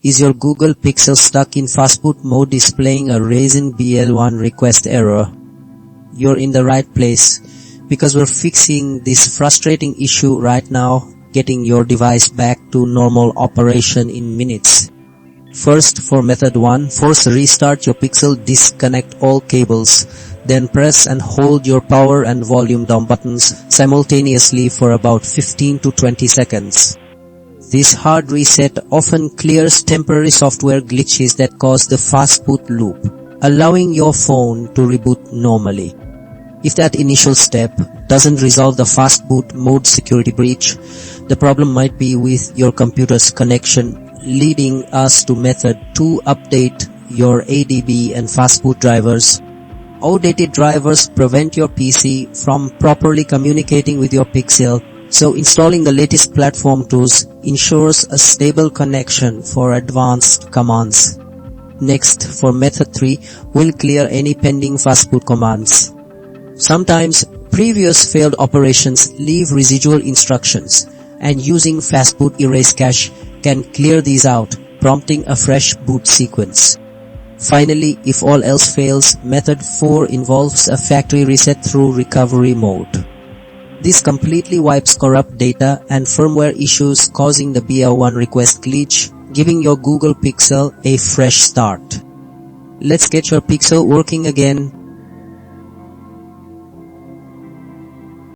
Is your Google Pixel stuck in Fastboot mode displaying a Raisin BL1 request error? You're in the right place, because we're fixing this frustrating issue right now, getting your device back to normal operation in minutes. First, for method 1, force restart your Pixel, disconnect all cables, then press and hold your power and volume down buttons simultaneously for about 15 to 20 seconds. This hard reset often clears temporary software glitches that cause the Fastboot loop, allowing your phone to reboot normally. If that initial step doesn't resolve the Fastboot mode security breach, the problem might be with your computer's connection, leading us to method 2, update your ADB and Fastboot drivers. Outdated drivers prevent your PC from properly communicating with your Pixel, so installing the latest platform tools ensures a stable connection for advanced commands. Next, for method 3, we'll clear any pending Fastboot commands. Sometimes, previous failed operations leave residual instructions, and using Fastboot erase cache can clear these out, prompting a fresh boot sequence. Finally, if all else fails, method 4 involves a factory reset through recovery mode. This completely wipes corrupt data and firmware issues causing the BL1 request glitch, giving your Google Pixel a fresh start. Let's get your Pixel working again